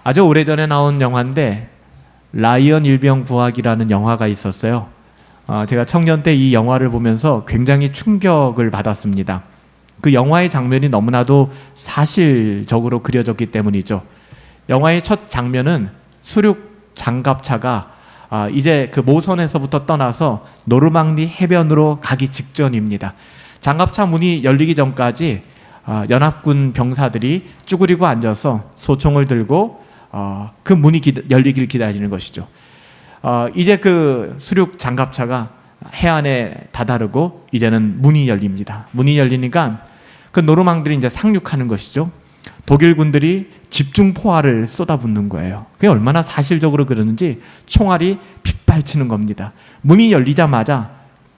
아주 오래전에 나온 영화인데 라이언 일병 구하기라는 영화가 있었어요. 제가 청년 때 이 영화를 보면서 굉장히 충격을 받았습니다. 그 영화의 장면이 너무나도 사실적으로 그려졌기 때문이죠. 영화의 첫 장면은 수륙 장갑차가 이제 그 모선에서부터 떠나서 노르망디 해변으로 가기 직전입니다. 장갑차 문이 열리기 전까지 연합군 병사들이 쭈그리고 앉아서 소총을 들고 그 문이 열리기를 기다리는 것이죠. 이제 그 수륙 장갑차가 해안에 다다르고 이제는 문이 열립니다. 문이 열리니까 그 노르망들이 이제 상륙하는 것이죠. 독일군들이 집중 포화를 쏟아붓는 거예요. 그게 얼마나 사실적으로 그러는지 총알이 빗발치는 겁니다. 문이 열리자마자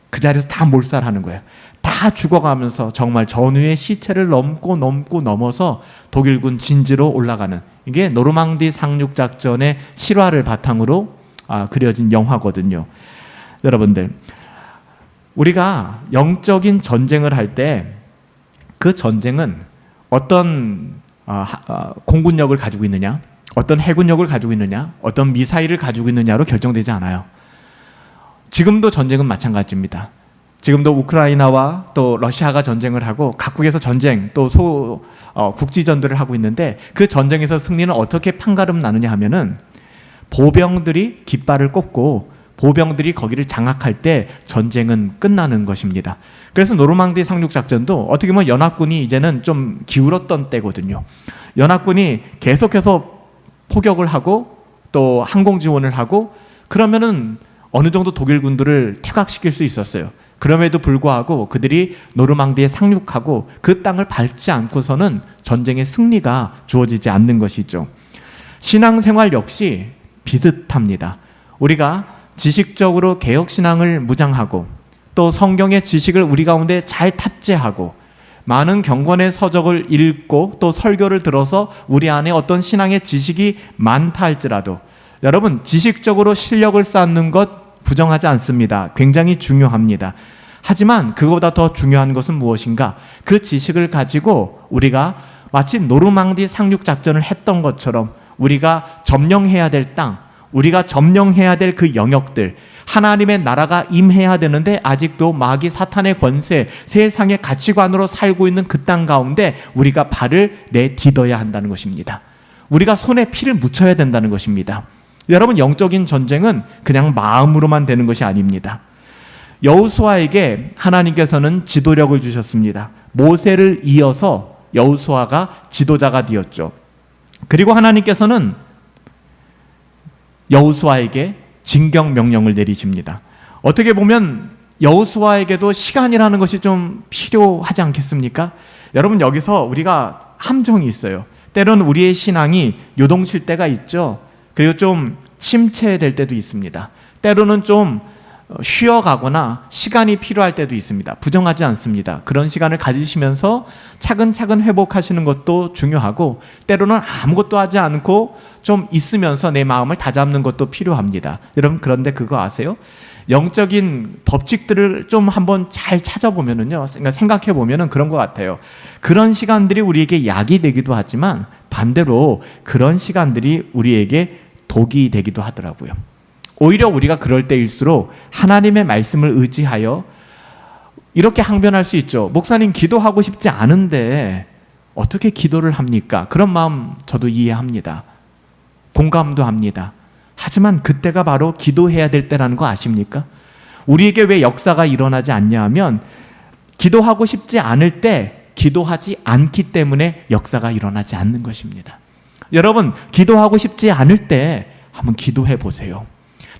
그 자리에서 다 몰살하는 거예요. 다 죽어가면서 정말 전후의 시체를 넘어서 독일군 진지로 올라가는, 이게 노르망디 상륙 작전의 실화를 바탕으로 그려진 영화거든요. 여러분들, 우리가 영적인 전쟁을 할 때 그 전쟁은 어떤 공군력을 가지고 있느냐, 어떤 해군력을 가지고 있느냐, 어떤 미사일을 가지고 있느냐로 결정되지 않아요. 지금도 전쟁은 마찬가지입니다. 지금도 우크라이나와 또 러시아가 전쟁을 하고 각국에서 전쟁 또 국지전들을 하고 있는데, 그 전쟁에서 승리는 어떻게 판가름 나느냐 하면은 보병들이 깃발을 꽂고 보병들이 거기를 장악할 때 전쟁은 끝나는 것입니다. 그래서 노르망디 상륙작전도 어떻게 보면 연합군이 이제는 좀 기울었던 때거든요. 연합군이 계속해서 포격을 하고 또 항공 지원을 하고 그러면은 어느 정도 독일군들을 퇴각시킬 수 있었어요. 그럼에도 불구하고 그들이 노르망디에 상륙하고 그 땅을 밟지 않고서는 전쟁의 승리가 주어지지 않는 것이죠. 신앙생활 역시 비슷합니다. 우리가 지식적으로 개혁신앙을 무장하고 또 성경의 지식을 우리 가운데 잘 탑재하고 많은 경건의 서적을 읽고 또 설교를 들어서 우리 안에 어떤 신앙의 지식이 많다 할지라도, 여러분, 지식적으로 실력을 쌓는 것 부정하지 않습니다. 굉장히 중요합니다. 하지만 그거보다 더 중요한 것은 무엇인가? 그 지식을 가지고 우리가 마치 노르망디 상륙작전을 했던 것처럼 우리가 점령해야 될 땅, 우리가 점령해야 될 그 영역들, 하나님의 나라가 임해야 되는데 아직도 마귀 사탄의 권세, 세상의 가치관으로 살고 있는 그 땅 가운데 우리가 발을 내딛어야 한다는 것입니다. 우리가 손에 피를 묻혀야 된다는 것입니다. 여러분, 영적인 전쟁은 그냥 마음으로만 되는 것이 아닙니다. 여호수아에게 하나님께서는 지도력을 주셨습니다. 모세를 이어서 여호수아가 지도자가 되었죠. 그리고 하나님께서는 여호수아에게 징경 명령을 내리십니다. 어떻게 보면 여호수아에게도 시간이라는 것이 좀 필요하지 않겠습니까? 여러분, 여기서 우리가 함정이 있어요. 때로는 우리의 신앙이 요동칠 때가 있죠. 그리고 좀 침체될 때도 있습니다. 때로는 좀 쉬어가거나 시간이 필요할 때도 있습니다. 부정하지 않습니다. 그런 시간을 가지시면서 차근차근 회복하시는 것도 중요하고, 때로는 아무것도 하지 않고 좀 있으면서 내 마음을 다잡는 것도 필요합니다. 여러분, 그런데 그거 아세요? 영적인 법칙들을 좀 한번 잘 찾아보면은요, 생각해 보면은 그런 것 같아요. 그런 시간들이 우리에게 약이 되기도 하지만 반대로 그런 시간들이 우리에게 독이 되기도 하더라고요. 오히려 우리가 그럴 때일수록 하나님의 말씀을 의지하여 이렇게 항변할 수 있죠. 목사님, 기도하고 싶지 않은데 어떻게 기도를 합니까? 그런 마음 저도 이해합니다. 공감도 합니다. 하지만 그때가 바로 기도해야 될 때라는 거 아십니까? 우리에게 왜 역사가 일어나지 않냐 하면 기도하고 싶지 않을 때 기도하지 않기 때문에 역사가 일어나지 않는 것입니다. 여러분, 기도하고 싶지 않을 때 한번 기도해 보세요.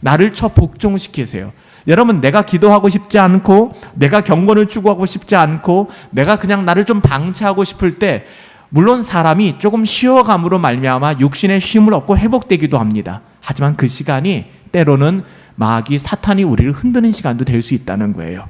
나를 복종시키세요. 여러분, 내가 기도하고 싶지 않고 내가 경건을 추구하고 싶지 않고 내가 그냥 나를 좀 방치하고 싶을 때, 물론 사람이 조금 쉬어감으로 말미암아 육신의 쉼을 얻고 회복되기도 합니다. 하지만 그 시간이 때로는 마귀 사탄이 우리를 흔드는 시간도 될 수 있다는 거예요.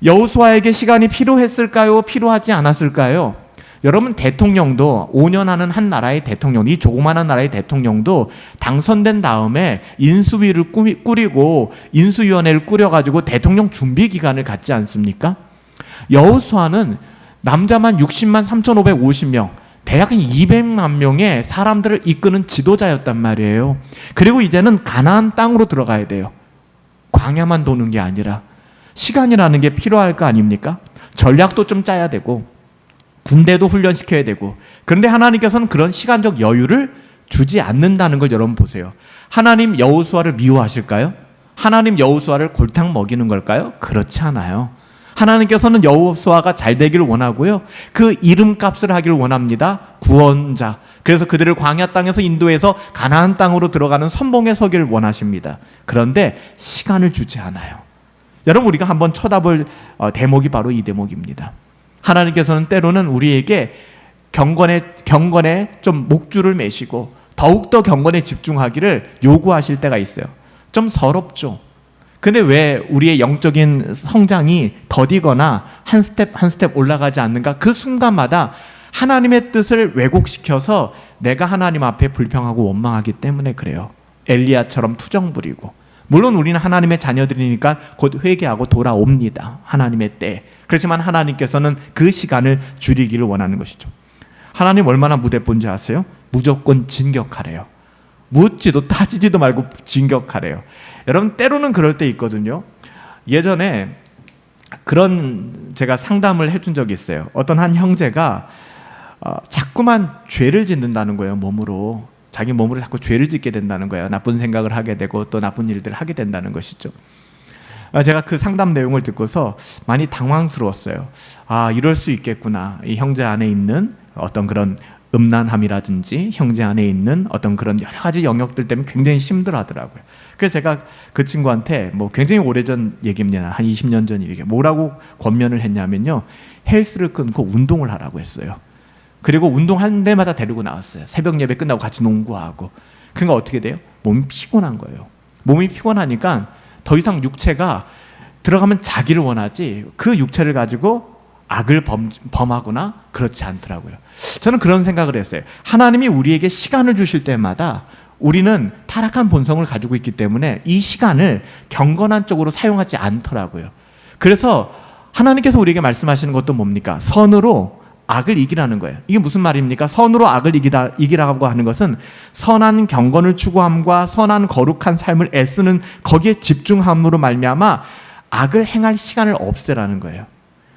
여호수아에게 시간이 필요했을까요? 필요하지 않았을까요? 여러분, 대통령도 5년 하는 한 나라의 대통령, 이 조그마한 나라의 대통령도 당선된 다음에 인수위를 꾸리고 인수위원회를 꾸려가지고 대통령 준비 기간을 갖지 않습니까? 여호수아는 남자만 60만 3,550명, 대략 200만 명의 사람들을 이끄는 지도자였단 말이에요. 그리고 이제는 가나안 땅으로 들어가야 돼요. 광야만 도는 게 아니라 시간이라는 게 필요할 거 아닙니까? 전략도 좀 짜야 되고 군대도 훈련시켜야 되고. 그런데 하나님께서는 그런 시간적 여유를 주지 않는다는 걸 여러분 보세요. 하나님 여호수아를 미워하실까요? 하나님 여호수아를 골탕 먹이는 걸까요? 그렇지 않아요. 하나님께서는 여호수아가 잘 되기를 원하고요. 그 이름값을 하기를 원합니다. 구원자. 그래서 그들을 광야 땅에서 인도해서 가나안 땅으로 들어가는 선봉에 서기를 원하십니다. 그런데 시간을 주지 않아요. 여러분, 우리가 한번 쳐다볼 대목이 바로 이 대목입니다. 하나님께서는 때로는 우리에게 경건에 좀 목줄을 매시고 더욱더 경건에 집중하기를 요구하실 때가 있어요. 좀 서럽죠. 근데 왜 우리의 영적인 성장이 더디거나 한 스텝 올라가지 않는가? 그 순간마다 하나님의 뜻을 왜곡시켜서 내가 하나님 앞에 불평하고 원망하기 때문에 그래요. 엘리야처럼 투정 부리고. 물론 우리는 하나님의 자녀들이니까 곧 회개하고 돌아옵니다. 하나님의 때. 그렇지만 하나님께서는 그 시간을 줄이기를 원하는 것이죠. 하나님 얼마나 무대본지 아세요? 무조건 진격하래요. 묻지도 따지지도 말고 진격하래요. 여러분, 때로는 그럴 때 있거든요. 예전에 그런 제가 상담을 해준 적이 있어요. 어떤 한 형제가 자꾸만 죄를 짓는다는 거예요. 몸으로. 자기 몸으로 자꾸 죄를 짓게 된다는 거예요. 나쁜 생각을 하게 되고 또 나쁜 일들을 하게 된다는 것이죠. 제가 그 상담 내용을 듣고서 많이 당황스러웠어요. 아, 이럴 수 있겠구나. 이 형제 안에 있는 어떤 그런 음란함이라든지 형제 안에 있는 어떤 그런 여러 가지 영역들 때문에 굉장히 힘들어하더라고요. 그래서 제가 그 친구한테 굉장히 오래전 얘기입니다. 한 20년 전 일이게 뭐라고 권면을 했냐면요. 헬스를 끊고 운동을 하라고 했어요. 그리고 운동한 데마다 데리고 나왔어요. 새벽 예배 끝나고 같이 농구하고. 그러니까 어떻게 돼요? 몸이 피곤한 거예요. 몸이 피곤하니까 더 이상 육체가 들어가면 자기를 원하지 그 육체를 가지고 악을 범하거나 그렇지 않더라고요. 저는 그런 생각을 했어요. 하나님이 우리에게 시간을 주실 때마다 우리는 타락한 본성을 가지고 있기 때문에 이 시간을 경건한 쪽으로 사용하지 않더라고요. 그래서 하나님께서 우리에게 말씀하시는 것도 뭡니까? 선으로 악을 이기라는 거예요. 이게 무슨 말입니까? 선으로 악을 이기라고 하는 것은 선한 경건을 추구함과 선한 거룩한 삶을 애쓰는 거기에 집중함으로 말미암아 악을 행할 시간을 없애라는 거예요.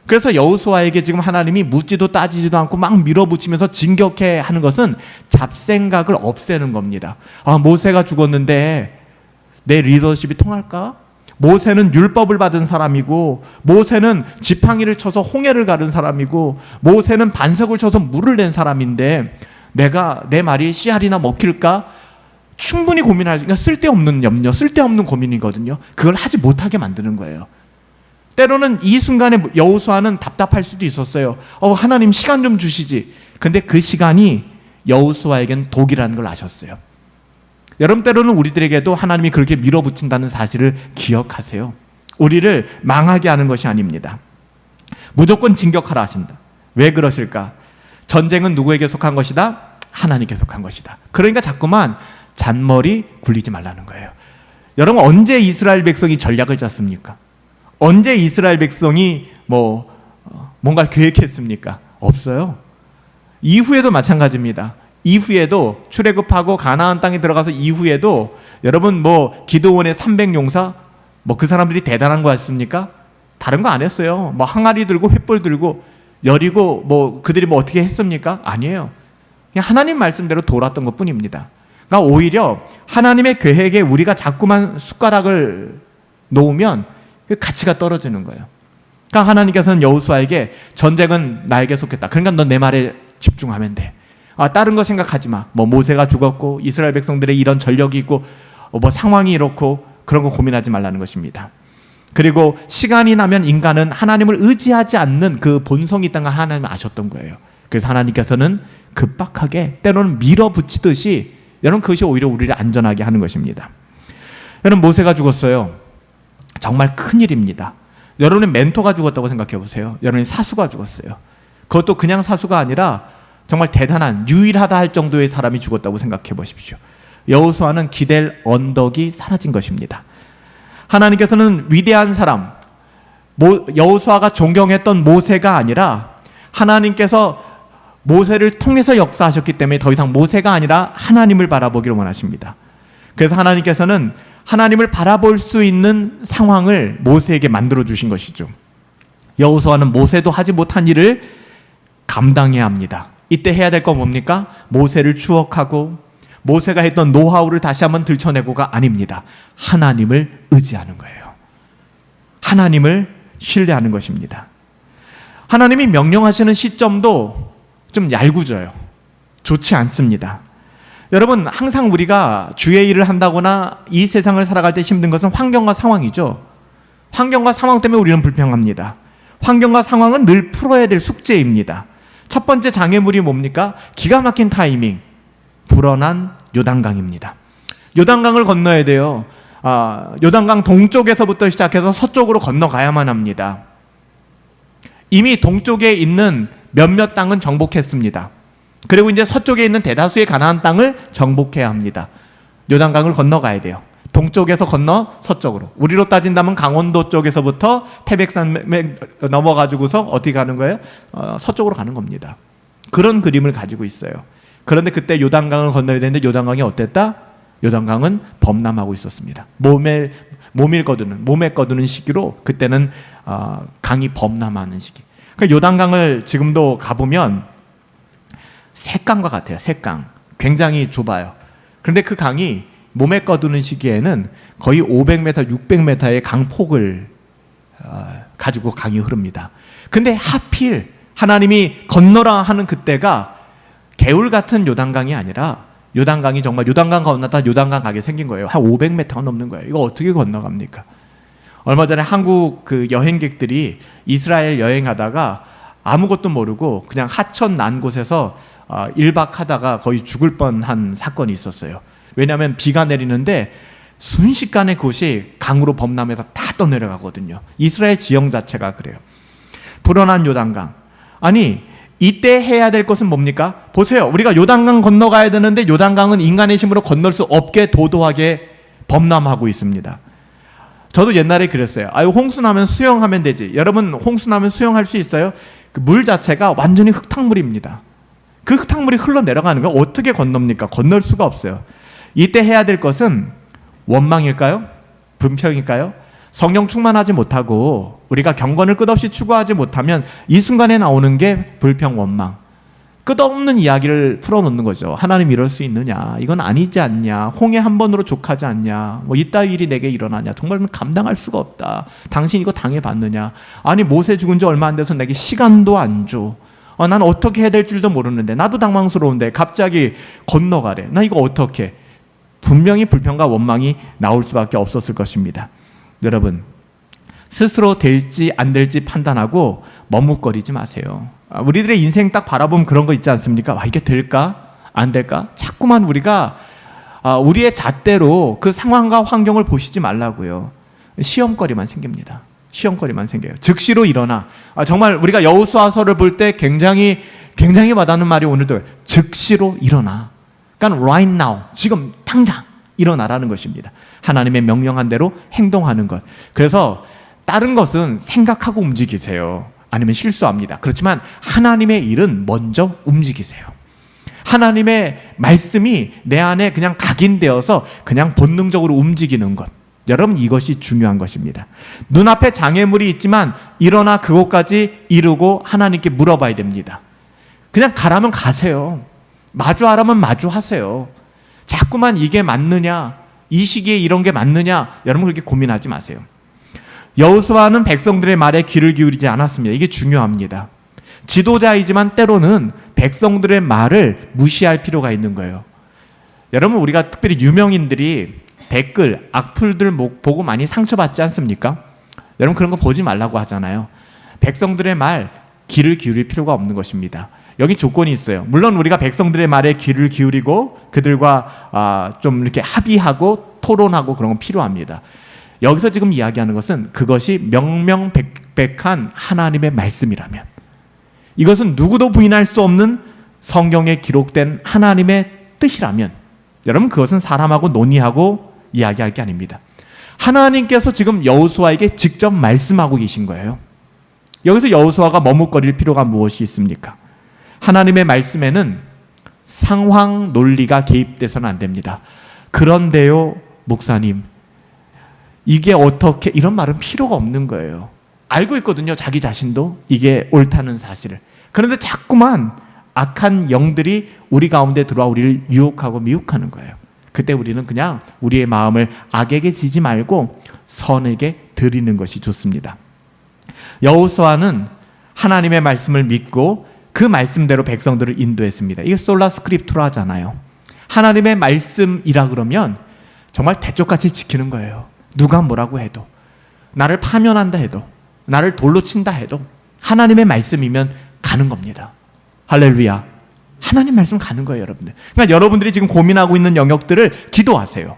그래서 여호수아에게 지금 하나님이 묻지도 따지지도 않고 막 밀어붙이면서 진격해 하는 것은 잡생각을 없애는 겁니다. 아, 모세가 죽었는데 내 리더십이 통할까? 모세는 율법을 받은 사람이고 모세는 지팡이를 쳐서 홍해를 가른 사람이고 모세는 반석을 쳐서 물을 낸 사람인데 내 말이 씨알이나 먹힐까? 충분히 고민하지. 그러니까 쓸데없는 염려, 쓸데없는 고민이거든요. 그걸 하지 못하게 만드는 거예요. 때로는 이 순간에 여호수아는 답답할 수도 있었어요. 하나님 시간 좀 주시지. 근데 그 시간이 여호수아에겐 독이라는 걸 아셨어요. 여러분, 때로는 우리들에게도 하나님이 그렇게 밀어붙인다는 사실을 기억하세요. 우리를 망하게 하는 것이 아닙니다. 무조건 진격하라 하신다. 왜 그러실까? 전쟁은 누구에게 속한 것이다? 하나님께 속한 것이다. 그러니까 자꾸만 잔머리 굴리지 말라는 거예요. 여러분, 언제 이스라엘 백성이 전략을 짰습니까? 언제 이스라엘 백성이 뭔가를 계획했습니까? 없어요. 이후에도 마찬가지입니다. 이후에도 출애굽하고 가나안 땅에 들어가서 이후에도 여러분 기드온의 300용사 그 사람들이 대단한 거 같습니까? 다른 거 안 했어요. 항아리 들고 횃불 들고 여리고 그들이 어떻게 했습니까? 아니에요. 그냥 하나님 말씀대로 돌았던 것뿐입니다. 그러니까 오히려 하나님의 계획에 우리가 자꾸만 숟가락을 놓으면 그 가치가 떨어지는 거예요. 그러니까 하나님께서는 여호수아에게 전쟁은 나에게 속했다. 그러니까 넌 내 말에 집중하면 돼. 다른 거 생각하지 마. 모세가 죽었고 이스라엘 백성들의 이런 전력이 있고 상황이 이렇고 그런 거 고민하지 말라는 것입니다. 그리고 시간이 나면 인간은 하나님을 의지하지 않는 그 본성이 있다는 걸 하나님은 아셨던 거예요. 그래서 하나님께서는 급박하게 때로는 밀어붙이듯이 여러분 그것이 오히려 우리를 안전하게 하는 것입니다. 여러분, 모세가 죽었어요. 정말 큰일입니다. 여러분의 멘토가 죽었다고 생각해 보세요. 여러분의 사수가 죽었어요. 그것도 그냥 사수가 아니라 정말 대단한, 유일하다 할 정도의 사람이 죽었다고 생각해 보십시오. 여호수아는 기댈 언덕이 사라진 것입니다. 하나님께서는 위대한 사람, 여호수아가 존경했던 모세가 아니라 하나님께서 모세를 통해서 역사하셨기 때문에 더 이상 모세가 아니라 하나님을 바라보기를 원하십니다. 그래서 하나님께서는 하나님을 바라볼 수 있는 상황을 모세에게 만들어 주신 것이죠. 여호수아는 모세도 하지 못한 일을 감당해야 합니다. 이때 해야 될 건 뭡니까? 모세를 추억하고 모세가 했던 노하우를 다시 한번 들춰내고가 아닙니다. 하나님을 의지하는 거예요. 하나님을 신뢰하는 것입니다. 하나님이 명령하시는 시점도 좀 얄궂어요. 좋지 않습니다. 여러분, 항상 우리가 주의 일을 한다거나 이 세상을 살아갈 때 힘든 것은 환경과 상황이죠. 환경과 상황 때문에 우리는 불평합니다. 환경과 상황은 늘 풀어야 될 숙제입니다. 첫 번째 장애물이 뭡니까? 기가 막힌 타이밍, 불어난 요단강입니다. 요단강을 건너야 돼요. 요단강 동쪽에서부터 시작해서 서쪽으로 건너가야만 합니다. 이미 동쪽에 있는 몇몇 땅은 정복했습니다. 그리고 이제 서쪽에 있는 대다수의 가나안 땅을 정복해야 합니다. 요단강을 건너가야 돼요. 동쪽에서 건너 서쪽으로. 우리로 따진다면 강원도 쪽에서부터 태백산 넘어가지고서 어떻게 가는 거예요? 서쪽으로 가는 겁니다. 그런 그림을 가지고 있어요. 그런데 그때 요단강을 건너야 되는데 요단강이 어땠다? 요단강은 범람하고 있었습니다. 몸에 거두는 시기로 그때는 강이 범람하는 시기. 그러니까 요단강을 지금도 가보면 샛강과 같아요. 샛강. 굉장히 좁아요. 그런데 그 강이 몸에 거두는 시기에는 거의 500m, 600m의 강폭을 가지고 강이 흐릅니다. 근데 하필 하나님이 건너라 하는 그때가 개울 같은 요단강이 아니라 요단강이 정말 요단강 건너다 요단강 가게 생긴 거예요. 한 500m가 넘는 거예요. 이거 어떻게 건너갑니까? 얼마 전에 한국 그 여행객들이 이스라엘 여행하다가 아무것도 모르고 그냥 하천 난 곳에서 1박 하다가 거의 죽을 뻔한 사건이 있었어요. 왜냐하면 비가 내리는데 순식간에 그곳이 강으로 범람해서 다 떠내려가거든요. 이스라엘 지형 자체가 그래요. 불어난 요단강. 아니, 이때 해야 될 것은 뭡니까? 보세요. 우리가 요단강 건너가야 되는데 요단강은 인간의 힘으로 건널 수 없게 도도하게 범람하고 있습니다. 저도 옛날에 그랬어요. 홍수 나면 수영하면 되지. 여러분, 홍수 나면 수영할 수 있어요? 그 물 자체가 완전히 흙탕물입니다. 그 흙탕물이 흘러내려가는 거 어떻게 건넙니까? 건널 수가 없어요. 이때 해야 될 것은 원망일까요? 불평일까요? 성령 충만하지 못하고 우리가 경건을 끝없이 추구하지 못하면 이 순간에 나오는 게 불평, 원망. 끝없는 이야기를 풀어놓는 거죠. 하나님 이럴 수 있느냐? 이건 아니지 않냐? 홍해 한 번으로 족하지 않냐? 뭐 이따위 일이 내게 일어나냐? 정말 감당할 수가 없다. 당신 이거 당해봤느냐? 아니, 모세 죽은 지 얼마 안 돼서 내게 시간도 안 줘. 난 어떻게 해야 될 줄도 모르는데 나도 당황스러운데 갑자기 건너가래. 나 이거 어떻게? 분명히 불평과 원망이 나올 수밖에 없었을 것입니다. 여러분, 스스로 될지 안 될지 판단하고 머뭇거리지 마세요. 우리들의 인생 딱 바라보면 그런 거 있지 않습니까? 이게 될까? 안 될까? 자꾸만 우리가 우리의 잣대로 그 상황과 환경을 보시지 말라고요. 시험거리만 생깁니다. 시험거리만 생겨요. 즉시로 일어나. 정말 우리가 여호수아서를 볼 때 굉장히 와닿는 말이 오늘도 즉시로 일어나. 그러니까 right now, 지금 당장 일어나라는 것입니다. 하나님의 명령한 대로 행동하는 것. 그래서 다른 것은 생각하고 움직이세요. 아니면 실수합니다. 그렇지만 하나님의 일은 먼저 움직이세요. 하나님의 말씀이 내 안에 그냥 각인되어서 그냥 본능적으로 움직이는 것. 여러분, 이것이 중요한 것입니다. 눈앞에 장애물이 있지만 일어나 그곳까지 이루고 하나님께 물어봐야 됩니다. 그냥 가라면 가세요. 마주하라면 마주하세요. 자꾸만 이게 맞느냐, 이 시기에 이런 게 맞느냐, 여러분 그렇게 고민하지 마세요. 여호수아는 백성들의 말에 귀를 기울이지 않았습니다. 이게 중요합니다. 지도자이지만 때로는 백성들의 말을 무시할 필요가 있는 거예요. 여러분, 우리가 특별히 유명인들이 댓글, 악플들 보고 많이 상처받지 않습니까? 여러분, 그런 거 보지 말라고 하잖아요. 백성들의 말 귀를 기울일 필요가 없는 것입니다. 여기 조건이 있어요. 물론 우리가 백성들의 말에 귀를 기울이고 그들과 좀 이렇게 합의하고 토론하고 그런 건 필요합니다. 여기서 지금 이야기하는 것은 그것이 명명백백한 하나님의 말씀이라면, 이것은 누구도 부인할 수 없는 성경에 기록된 하나님의 뜻이라면, 여러분 그것은 사람하고 논의하고 이야기할 게 아닙니다. 하나님께서 지금 여호수아에게 직접 말씀하고 계신 거예요. 여기서 여호수아가 머뭇거릴 필요가 무엇이 있습니까? 하나님의 말씀에는 상황 논리가 개입돼서는 안 됩니다. 그런데요, 목사님, 이게 어떻게, 이런 말은 필요가 없는 거예요. 알고 있거든요, 자기 자신도 이게 옳다는 사실을. 그런데 자꾸만 악한 영들이 우리 가운데 들어와 우리를 유혹하고 미혹하는 거예요. 그때 우리는 그냥 우리의 마음을 악에게 지지 말고 선에게 드리는 것이 좋습니다. 여호수아는 하나님의 말씀을 믿고 그 말씀대로 백성들을 인도했습니다. 이게 솔라 스크립투라 하잖아요. 하나님의 말씀이라 그러면 정말 대쪽같이 지키는 거예요. 누가 뭐라고 해도, 나를 파면한다 해도, 나를 돌로 친다 해도 하나님의 말씀이면 가는 겁니다. 할렐루야. 하나님 말씀 가는 거예요, 여러분들. 그러니까 여러분들이 지금 고민하고 있는 영역들을 기도하세요.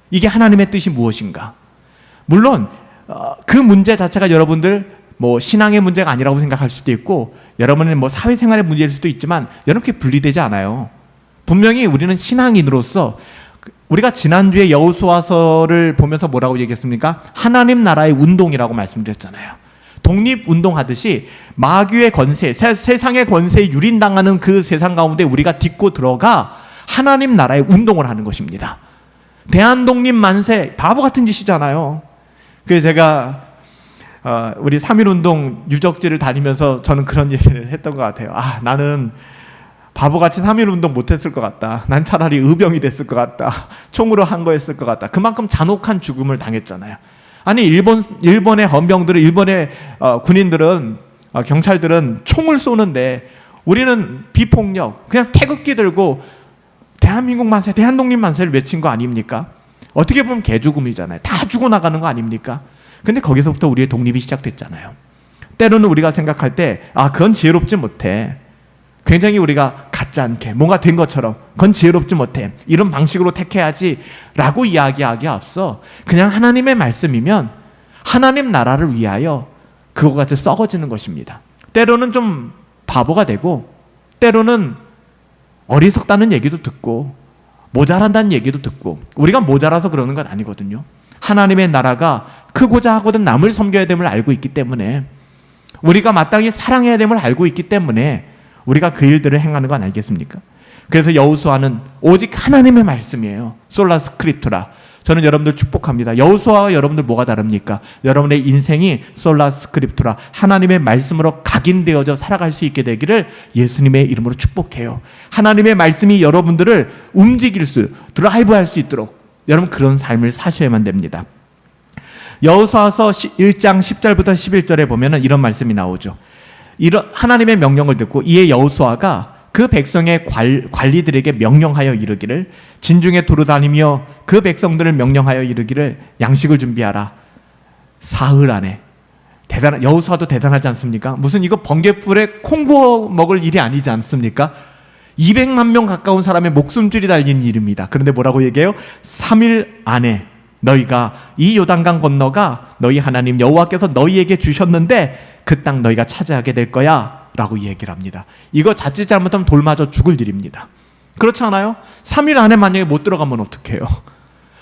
이게 하나님의 뜻이 무엇인가? 물론 그 문제 자체가 여러분들 뭐 신앙의 문제가 아니라고 생각할 수도 있고, 여러분은 뭐 사회생활의 문제일 수도 있지만 여러분 그렇게 분리되지 않아요. 분명히 우리는 신앙인으로서, 우리가 지난주에 여호수아서를 보면서 뭐라고 얘기했습니까? 하나님 나라의 운동이라고 말씀드렸잖아요. 독립운동하듯이 마귀의 권세, 세상의 권세에 유린당하는 그 세상 가운데 우리가 딛고 들어가 하나님 나라의 운동을 하는 것입니다. 대한독립 만세, 바보 같은 짓이잖아요. 그래서 제가 우리 3.1운동 유적지를 다니면서 저는 그런 얘기를 했던 것 같아요. 나는 바보같이 3.1운동 못했을 것 같다. 난 차라리 의병이 됐을 것 같다. 총으로 한 거였을 것 같다. 그만큼 잔혹한 죽음을 당했잖아요. 아니 일본의 헌병들은, 일본의 군인들은, 경찰들은 총을 쏘는데 우리는 비폭력, 그냥 태극기 들고 대한민국 만세, 대한독립 만세를 외친 거 아닙니까? 어떻게 보면 개죽음이잖아요. 다 죽어나가는 거 아닙니까? 근데 거기서부터 우리의 독립이 시작됐잖아요. 때로는 우리가 생각할 때 그건 지혜롭지 못해, 굉장히 우리가 같지 않게 뭔가 된 것처럼, 그건 지혜롭지 못해, 이런 방식으로 택해야지 라고 이야기하기에 앞서 그냥 하나님의 말씀이면 하나님 나라를 위하여 그거 같이 썩어지는 것입니다. 때로는 좀 바보가 되고, 때로는 어리석다는 얘기도 듣고 모자란다는 얘기도 듣고, 우리가 모자라서 그러는 건 아니거든요. 하나님의 나라가 크고자 하거든 남을 섬겨야 됨을 알고 있기 때문에, 우리가 마땅히 사랑해야 됨을 알고 있기 때문에 우리가 그 일들을 행하는 건 아니겠습니까? 그래서 여호수아는 오직 하나님의 말씀이에요. 솔라 스크립투라. 저는 여러분들 축복합니다. 여호수아와 여러분들 뭐가 다릅니까? 여러분의 인생이 솔라 스크립투라, 하나님의 말씀으로 각인되어져 살아갈 수 있게 되기를 예수님의 이름으로 축복해요. 하나님의 말씀이 여러분들을 움직일 수, 드라이브할 수 있도록 여러분 그런 삶을 사셔야만 됩니다. 여호수아서 1장 10절부터 11절에 보면은 이런 말씀이 나오죠. 이런 하나님의 명령을 듣고 이에 여호수아가 그 백성의 관리들에게 명령하여 이르기를, 진중에 두루다니며 그 백성들을 명령하여 이르기를, 양식을 준비하라. 사흘 안에. 여호수아도 대단하지 않습니까? 무슨 이거 번갯불에 콩 구워 먹을 일이 아니지 않습니까? 200만 명 가까운 사람의 목숨줄이 달린 일입니다. 그런데 뭐라고 얘기해요? 3일 안에 너희가 이 요단강 건너가 너희 하나님 여호와께서 너희에게 주셨는데 그 땅 너희가 차지하게 될 거야 라고 얘기를 합니다. 이거 자칫 잘못하면 돌 맞아 죽을 일입니다. 그렇지 않아요? 3일 안에 만약에 못 들어가면 어떡해요?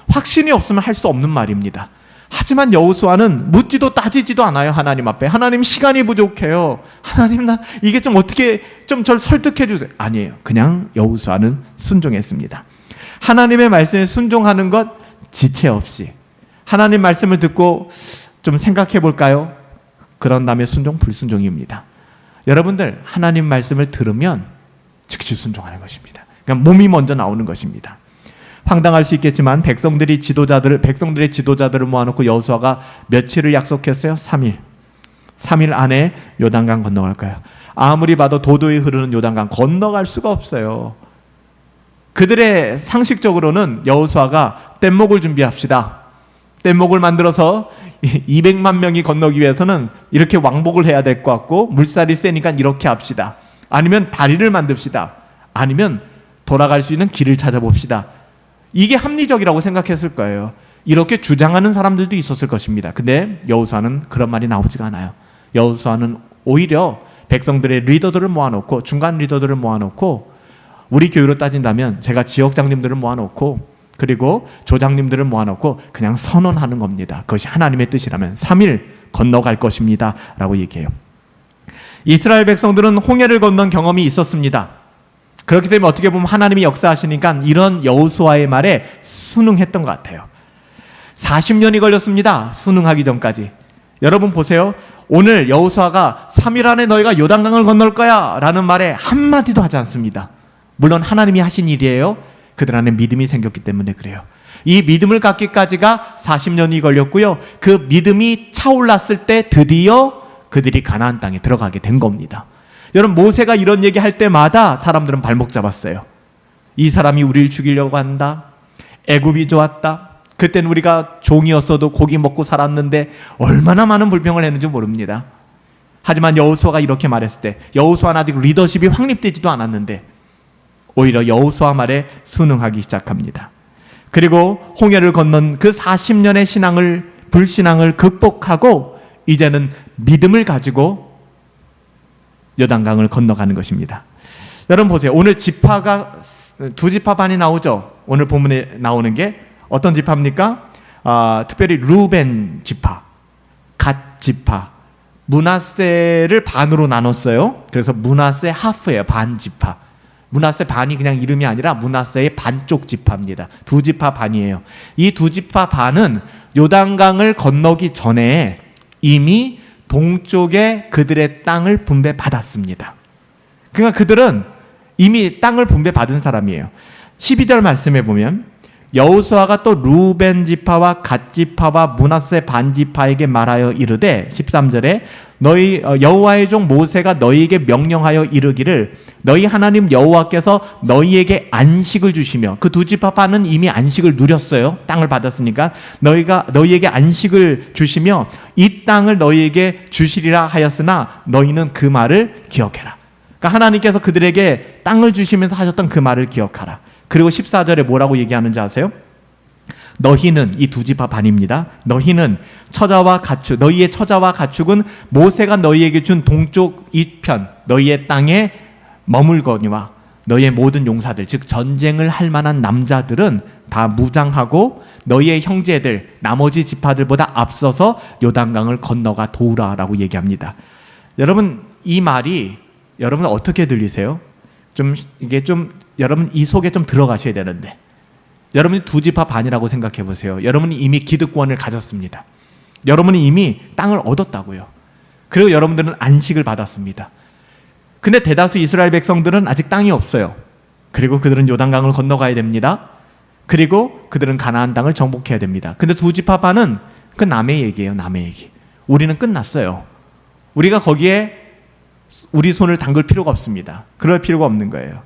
확신이 없으면 할 수 없는 말입니다. 하지만 여호수아는 묻지도 따지지도 않아요. 하나님 앞에. 하나님 시간이 부족해요. 하나님 나 이게 좀 어떻게 좀 저를 설득해 주세요. 아니에요. 그냥 여호수아는 순종했습니다. 하나님의 말씀에 순종하는 것 지체 없이, 하나님 말씀을 듣고 좀 생각해 볼까요? 그런 다음에 순종 불순종입니다. 여러분들 하나님 말씀을 들으면 즉시 순종하는 것입니다. 그러니까 몸이 먼저 나오는 것입니다. 황당할 수 있겠지만 백성들의 지도자들을 모아놓고 여호수아가 며칠을 약속했어요? 3일. 3일 안에 요단강 건너갈 거야. 아무리 봐도 도도히 흐르는 요단강 건너갈 수가 없어요. 그들의 상식적으로는 여호수아가 뗏목을 준비합시다. 뗏목을 만들어서 200만 명이 건너기 위해서는 이렇게 왕복을 해야 될 것 같고, 물살이 세니까 이렇게 합시다. 아니면 다리를 만듭시다. 아니면 돌아갈 수 있는 길을 찾아봅시다. 이게 합리적이라고 생각했을 거예요. 이렇게 주장하는 사람들도 있었을 것입니다. 근데 여호수아는 그런 말이 나오지가 않아요. 여호수아는 오히려 백성들의 리더들을 모아놓고, 중간 리더들을 모아놓고, 우리 교회로 따진다면 제가 지역장님들을 모아놓고, 그리고 조장님들을 모아놓고 그냥 선언하는 겁니다. 그것이 하나님의 뜻이라면 3일 건너갈 것입니다 라고 얘기해요. 이스라엘 백성들은 홍해를 건넌 경험이 있었습니다. 그렇기 때문에 어떻게 보면 하나님이 역사하시니까 이런 여호수아의 말에 순응했던 것 같아요. 40년이 걸렸습니다. 순응하기 전까지. 여러분 보세요. 오늘 여호수아가 3일 안에 너희가 요단강을 건널 거야 라는 말에 한마디도 하지 않습니다. 물론 하나님이 하신 일이에요. 그들 안에 믿음이 생겼기 때문에 그래요. 이 믿음을 갖기까지가 40년이 걸렸고요. 그 믿음이 차올랐을 때 드디어 그들이 가나안 땅에 들어가게 된 겁니다. 여러분 모세가 이런 얘기할 때마다 사람들은 발목 잡았어요. 이 사람이 우리를 죽이려고 한다. 애굽이 좋았다. 그때는 우리가 종이었어도 고기 먹고 살았는데 얼마나 많은 불평을 했는지 모릅니다. 하지만 여호수아가 이렇게 말했을 때 여호수아는 아직 리더십이 확립되지도 않았는데 오히려 여호수아 말에 순응하기 시작합니다. 그리고 홍해를 건넌 그 40년의 불신앙을 극복하고 이제는 믿음을 가지고 요단강을 건너가는 것입니다. 여러분 보세요. 오늘 지파가 두 지파 반이 나오죠. 오늘 본문에 나오는 게 어떤 지파입니까? 특별히 루벤 지파, 갓 지파, 므낫세를 반으로 나눴어요. 그래서 므낫세 하프예요. 반 지파. 므낫세 반이 그냥 이름이 아니라 므낫세의 반쪽 지파입니다. 두 지파 반이에요. 이 두 지파 반은 요단강을 건너기 전에 이미 동쪽에 그들의 땅을 분배받았습니다. 그러니까 그들은 이미 땅을 분배받은 사람이에요. 12절 말씀에 보면 여호수아가 또 루벤 지파와 갓 지파와 므낫세 반 지파에게 말하여 이르되 13절에 너희 여호와의 종 모세가 너희에게 명령하여 이르기를 너희 하나님 여호와께서 너희에게 안식을 주시며 그 두 지파 반은 이미 안식을 누렸어요. 땅을 받았으니까 너희에게 안식을 주시며 이 땅을 너희에게 주시리라 하였으나 너희는 그 말을 기억해라. 그러니까 하나님께서 그들에게 땅을 주시면서 하셨던 그 말을 기억하라. 그리고 14절에 뭐라고 얘기하는지 아세요? 너희는 이 두 지파 반입니다. 너희는 너희의 처자와 가축은 모세가 너희에게 준 동쪽 이편 너희의 땅에 머물거니와 너희의 모든 용사들 즉 전쟁을 할 만한 남자들은 다 무장하고 너희의 형제들 나머지 지파들보다 앞서서 요단강을 건너가 도우라라고 얘기합니다. 여러분 이 말이 여러분 어떻게 들리세요? 여러분 이 속에 좀 들어가셔야 되는데 여러분이 두 지파 반이라고 생각해 보세요. 여러분이 이미 기득권을 가졌습니다. 여러분이 이미 땅을 얻었다고요. 그리고 여러분들은 안식을 받았습니다. 근데 대다수 이스라엘 백성들은 아직 땅이 없어요. 그리고 그들은 요단강을 건너가야 됩니다. 그리고 그들은 가나안 땅을 정복해야 됩니다. 근데 두 지파 반은 그 남의 얘기예요. 남의 얘기. 우리는 끝났어요. 우리가 거기에 우리 손을 담글 필요가 없습니다. 그럴 필요가 없는 거예요.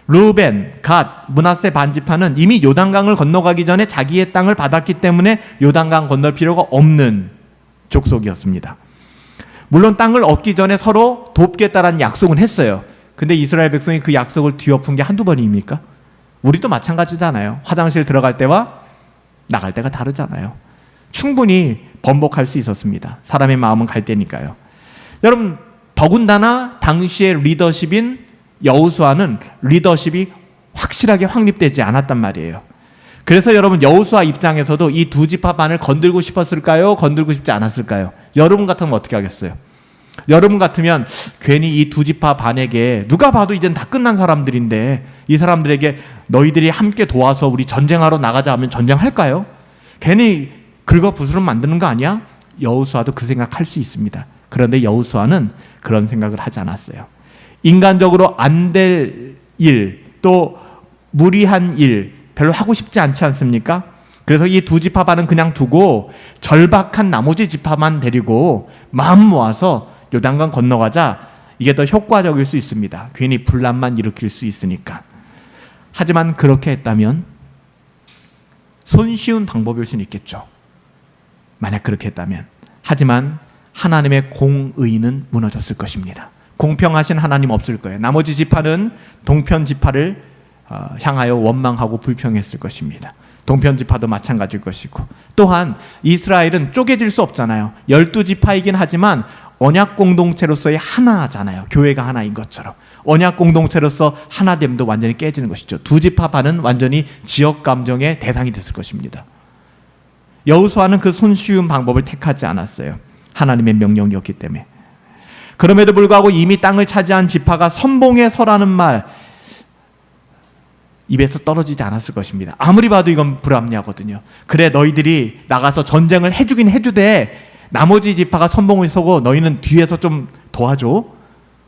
루벤, 갓, 므낫세 반지파는 이미 요단강을 건너가기 전에 자기의 땅을 받았기 때문에 요단강 건널 필요가 없는 족속이었습니다. 물론 땅을 얻기 전에 서로 돕겠다라는 약속은 했어요. 근데 이스라엘 백성이 그 약속을 뒤엎은 게 한두 번입니까? 우리도 마찬가지잖아요. 화장실 들어갈 때와 나갈 때가 다르잖아요. 충분히 번복할 수 있었습니다. 사람의 마음은 갈 때니까요. 여러분 더군다나 당시의 리더십인 여호수아는 리더십이 확실하게 확립되지 않았단 말이에요. 그래서 여러분 여호수아 입장에서도 이 두 지파 반을 건들고 싶었을까요? 건들고 싶지 않았을까요? 여러분 같으면 어떻게 하겠어요? 여러분 같으면 괜히 이 두 지파 반에게 누가 봐도 이젠 다 끝난 사람들인데 이 사람들에게 너희들이 함께 도와서 우리 전쟁하러 나가자 하면 전쟁할까요? 괜히 긁어부스럼 만드는 거 아니야? 여호수아도 그 생각할 수 있습니다. 그런데 여호수아는 그런 생각을 하지 않았어요. 인간적으로 안 될 일, 또 무리한 일 별로 하고 싶지 않지 않습니까? 그래서 이 두 지파 반은 그냥 두고 절박한 나머지 지파만 데리고 마음 모아서 요단강 건너가자. 이게 더 효과적일 수 있습니다. 괜히 분란만 일으킬 수 있으니까. 하지만 그렇게 했다면 손쉬운 방법일 수는 있겠죠. 만약 그렇게 했다면. 하지만 하나님의 공의는 무너졌을 것입니다. 공평하신 하나님 없을 거예요. 나머지 지파는 동편 지파를 향하여 원망하고 불평했을 것입니다. 동편 지파도 마찬가지일 것이고 또한 이스라엘은 쪼개질 수 없잖아요. 12지파이긴 하지만 언약 공동체로서의 하나잖아요. 교회가 하나인 것처럼. 언약 공동체로서 하나됨도 완전히 깨지는 것이죠. 두 지파 반은 완전히 지역 감정의 대상이 됐을 것입니다. 여호수아는 그 손쉬운 방법을 택하지 않았어요. 하나님의 명령이었기 때문에. 그럼에도 불구하고 이미 땅을 차지한 지파가 선봉에 서라는 말 입에서 떨어지지 않았을 것입니다. 아무리 봐도 이건 불합리하거든요. 그래, 너희들이 나가서 전쟁을 해주긴 해주되 나머지 지파가 선봉에 서고 너희는 뒤에서 좀 도와줘,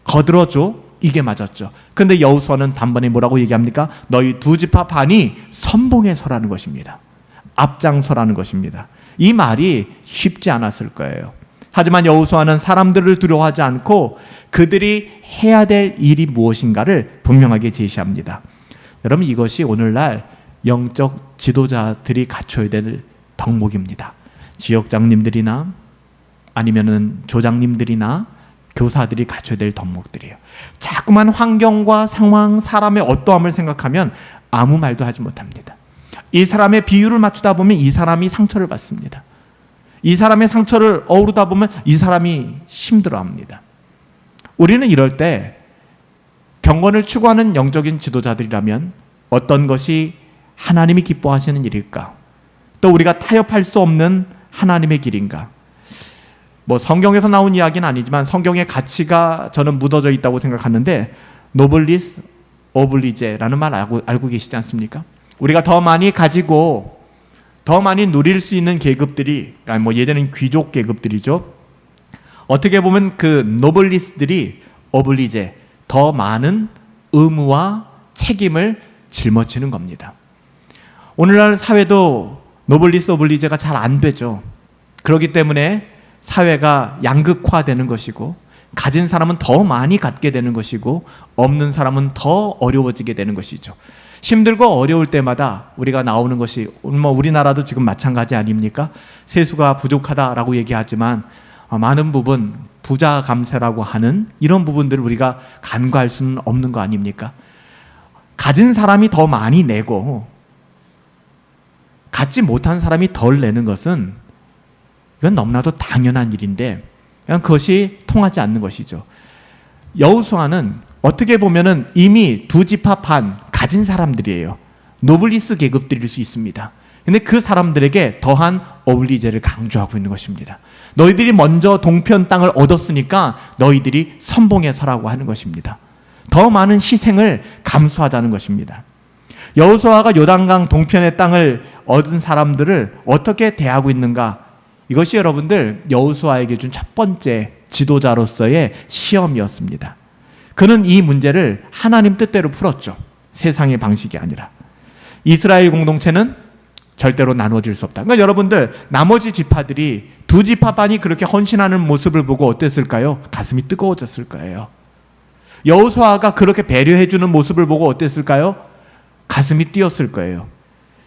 거들어줘. 이게 맞았죠. 근데 여호수아는 단번에 뭐라고 얘기합니까? 너희 두 지파 반이 선봉에 서라는 것입니다. 앞장서라는 것입니다. 이 말이 쉽지 않았을 거예요. 하지만 여호수아는 사람들을 두려워하지 않고 그들이 해야 될 일이 무엇인가를 분명하게 제시합니다. 여러분, 이것이 오늘날 영적 지도자들이 갖춰야 될 덕목입니다. 지역장님들이나 아니면은 조장님들이나 교사들이 갖춰야 될 덕목들이에요. 자꾸만 환경과 상황, 사람의 어떠함을 생각하면 아무 말도 하지 못합니다. 이 사람의 비유를 맞추다 보면 이 사람이 상처를 받습니다. 이 사람의 상처를 어우르다 보면 이 사람이 힘들어합니다. 우리는 이럴 때 경건을 추구하는 영적인 지도자들이라면 어떤 것이 하나님이 기뻐하시는 일일까? 또 우리가 타협할 수 없는 하나님의 길인가? 뭐 성경에서 나온 이야기는 아니지만 성경의 가치가 저는 묻어져 있다고 생각하는데 노블리스 오블리제라는 말 알고 계시지 않습니까? 우리가 더 많이 가지고 더 많이 누릴 수 있는 계급들이, 그러니까 뭐 예전엔 귀족 계급들이죠. 어떻게 보면 그 노블리스들이 오블리제, 더 많은 의무와 책임을 짊어지는 겁니다. 오늘날 사회도 노블리스 오블리제가 잘 안 되죠. 그렇기 때문에 사회가 양극화되는 것이고 가진 사람은 더 많이 갖게 되는 것이고 없는 사람은 더 어려워지게 되는 것이죠. 힘들고 어려울 때마다 우리가 나오는 것이 뭐 우리나라도 지금 마찬가지 아닙니까? 세수가 부족하다라고 얘기하지만 많은 부분 부자 감세라고 하는 이런 부분들을 우리가 간과할 수는 없는 거 아닙니까? 가진 사람이 더 많이 내고 갖지 못한 사람이 덜 내는 것은 이건 너무나도 당연한 일인데 그냥 그것이 통하지 않는 것이죠. 여호수아는 어떻게 보면은 이미 두 지파 반 가진 사람들이에요. 노블리스 계급들일 수 있습니다. 근데 그 사람들에게 더한 어울리제를 강조하고 있는 것입니다. 너희들이 먼저 동편 땅을 얻었으니까 너희들이 선봉에 서라고 하는 것입니다. 더 많은 희생을 감수하자는 것입니다. 여호수아가 요단강 동편의 땅을 얻은 사람들을 어떻게 대하고 있는가? 이것이 여러분들 여호수아에게 준 첫 번째 지도자로서의 시험이었습니다. 그는 이 문제를 하나님 뜻대로 풀었죠. 세상의 방식이 아니라. 이스라엘 공동체는 절대로 나눠질 수 없다. 그러니까 여러분들 나머지 지파들이 두 지파 반이 그렇게 헌신하는 모습을 보고 어땠을까요? 가슴이 뜨거워졌을 거예요. 여호수아가 그렇게 배려해주는 모습을 보고 어땠을까요? 가슴이 뛰었을 거예요.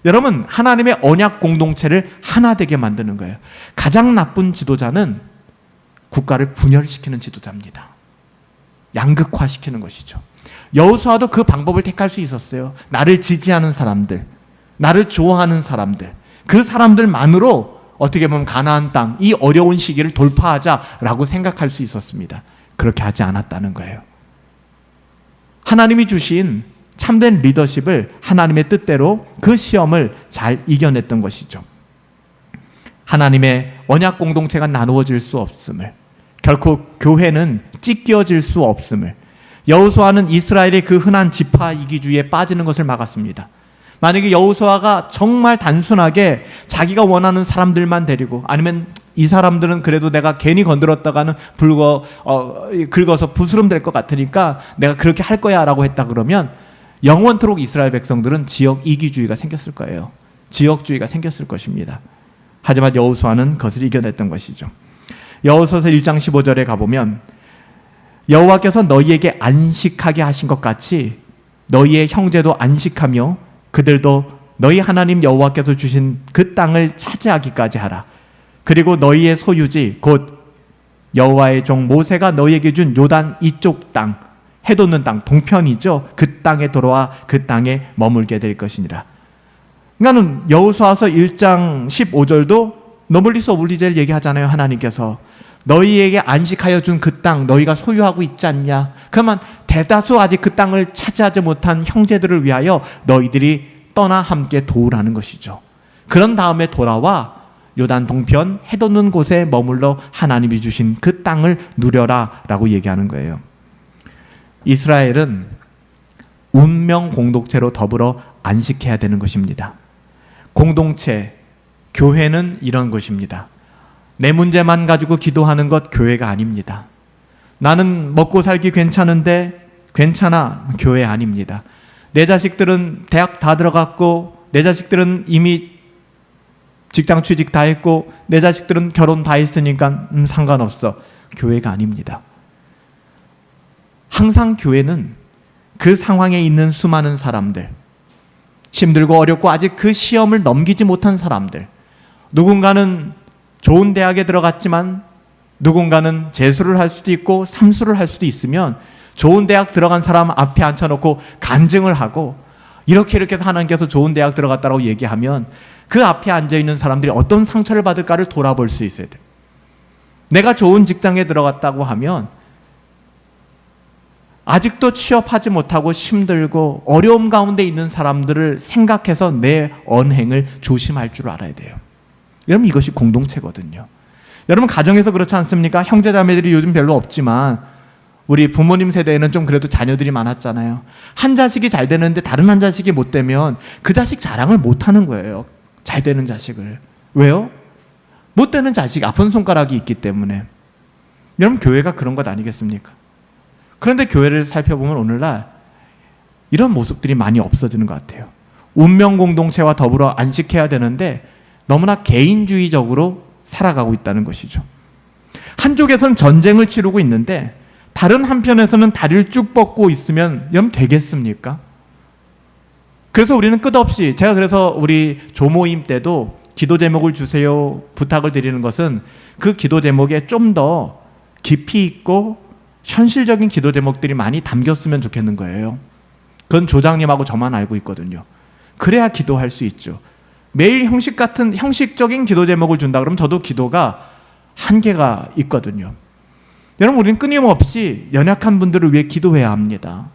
여러분, 하나님의 언약 공동체를 하나 되게 만드는 거예요. 가장 나쁜 지도자는 국가를 분열시키는 지도자입니다. 양극화시키는 것이죠. 여호수아도 그 방법을 택할 수 있었어요. 나를 지지하는 사람들, 나를 좋아하는 사람들, 그 사람들만으로 어떻게 보면 가나안 땅, 이 어려운 시기를 돌파하자라고 생각할 수 있었습니다. 그렇게 하지 않았다는 거예요. 하나님이 주신 참된 리더십을 하나님의 뜻대로 그 시험을 잘 이겨냈던 것이죠. 하나님의 언약 공동체가 나누어질 수 없음을, 결코 교회는 찢겨질 수 없음을, 여호수아는 이스라엘의 그 흔한 지파 이기주의에 빠지는 것을 막았습니다. 만약에 여호수아가 정말 단순하게 자기가 원하는 사람들만 데리고, 아니면 이 사람들은 그래도 내가 괜히 건드렸다가는 긁어서 부스럼 될 것 같으니까 내가 그렇게 할 거야 라고 했다 그러면 영원토록 이스라엘 백성들은 지역 이기주의가 생겼을 거예요. 지역주의가 생겼을 것입니다. 하지만 여호수아는 그것을 이겨냈던 것이죠. 여호수아서 1장 15절에 가보면 여호와께서 너희에게 안식하게 하신 것 같이 너희의 형제도 안식하며 그들도 너희 하나님 여호와께서 주신 그 땅을 차지하기까지 하라. 그리고 너희의 소유지 곧 여호와의 종 모세가 너희에게 준 요단 이쪽 땅, 해돋는 땅, 동편이죠. 그 땅에 돌아와 그 땅에 머물게 될 것이니라. 그러니까 여호수아서 1장 15절도 노블리스 오블리제를 얘기하잖아요. 하나님께서 너희에게 안식하여 준 그 땅 너희가 소유하고 있지 않냐. 그러면 대다수 아직 그 땅을 차지하지 못한 형제들을 위하여 너희들이 떠나 함께 도우라는 것이죠. 그런 다음에 돌아와 요단 동편 해돋는 곳에 머물러 하나님이 주신 그 땅을 누려라 라고 얘기하는 거예요. 이스라엘은 운명 공동체로 더불어 안식해야 되는 것입니다. 공동체, 교회는 이런 것입니다. 내 문제만 가지고 기도하는 것 교회가 아닙니다. 나는 먹고 살기 괜찮은데 괜찮아, 교회 아닙니다. 내 자식들은 대학 다 들어갔고 내 자식들은 이미 직장 취직 다 했고 내 자식들은 결혼 다 했으니까 상관없어, 교회가 아닙니다. 항상 교회는 그 상황에 있는 수많은 사람들, 힘들고 어렵고 아직 그 시험을 넘기지 못한 사람들, 누군가는 좋은 대학에 들어갔지만 누군가는 재수를 할 수도 있고 삼수를 할 수도 있으면 좋은 대학 들어간 사람 앞에 앉혀놓고 간증을 하고 이렇게 해서 하나님께서 좋은 대학 들어갔다고 얘기하면 그 앞에 앉아있는 사람들이 어떤 상처를 받을까를 돌아볼 수 있어야 돼요. 내가 좋은 직장에 들어갔다고 하면 아직도 취업하지 못하고 힘들고 어려움 가운데 있는 사람들을 생각해서 내 언행을 조심할 줄 알아야 돼요. 여러분, 이것이 공동체거든요. 여러분, 가정에서 그렇지 않습니까? 형제자매들이 요즘 별로 없지만 우리 부모님 세대에는 좀 그래도 자녀들이 많았잖아요. 한 자식이 잘 되는데 다른 한 자식이 못 되면 그 자식 자랑을 못 하는 거예요. 잘 되는 자식을. 왜요? 못 되는 자식, 아픈 손가락이 있기 때문에. 여러분, 교회가 그런 것 아니겠습니까? 그런데 교회를 살펴보면 오늘날 이런 모습들이 많이 없어지는 것 같아요. 운명 공동체와 더불어 안식해야 되는데 너무나 개인주의적으로 살아가고 있다는 것이죠. 한쪽에선 전쟁을 치르고 있는데 다른 한편에서는 다리를 쭉 뻗고 있으면 여러분 되겠습니까? 그래서 우리는 끝없이, 제가 그래서 우리 조모임 때도 기도 제목을 주세요 부탁을 드리는 것은 그 기도 제목에 좀 더 깊이 있고 현실적인 기도 제목들이 많이 담겼으면 좋겠는 거예요. 그건 조장님하고 저만 알고 있거든요. 그래야 기도할 수 있죠. 매일 형식적인 기도 제목을 준다 그러면 저도 기도가 한계가 있거든요. 여러분, 우리는 끊임없이 연약한 분들을 위해 기도해야 합니다.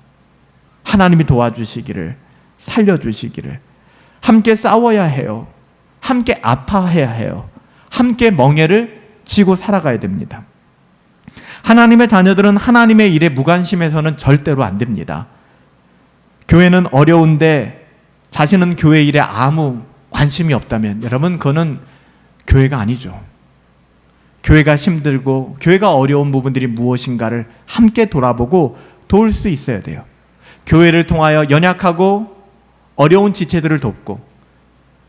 하나님이 도와주시기를, 살려주시기를. 함께 싸워야 해요. 함께 아파해야 해요. 함께 멍에를 지고 살아가야 됩니다. 하나님의 자녀들은 하나님의 일에 무관심해서는 절대로 안 됩니다. 교회는 어려운데 자신은 교회 일에 아무 관심이 없다면 여러분, 그거는 교회가 아니죠. 교회가 힘들고 교회가 어려운 부분들이 무엇인가를 함께 돌아보고 도울 수 있어야 돼요. 교회를 통하여 연약하고 어려운 지체들을 돕고,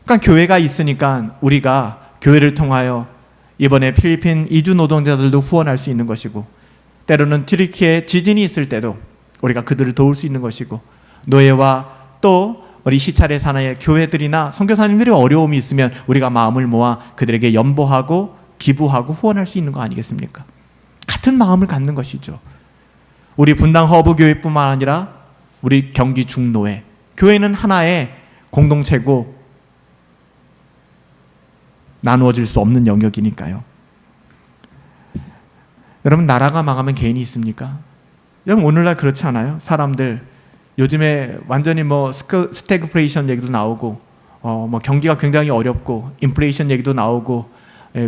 그러니까 교회가 있으니까 우리가 교회를 통하여 이번에 필리핀 이주 노동자들도 후원할 수 있는 것이고, 때로는 튀르키예 지진이 있을 때도 우리가 그들을 도울 수 있는 것이고, 노예와 또 우리 시찰의 사나의 교회들이나 선교사님들이 어려움이 있으면 우리가 마음을 모아 그들에게 연보하고 기부하고 후원할 수 있는 거 아니겠습니까? 같은 마음을 갖는 것이죠. 우리 분당 허브 교회뿐만 아니라 우리 경기 중노회 교회는 하나의 공동체고 나누어질 수 없는 영역이니까요. 여러분, 나라가 망하면 개인이 있습니까? 여러분, 오늘날 그렇지 않아요? 사람들 요즘에 완전히 스태그플레이션 얘기도 나오고 경기가 굉장히 어렵고 인플레이션 얘기도 나오고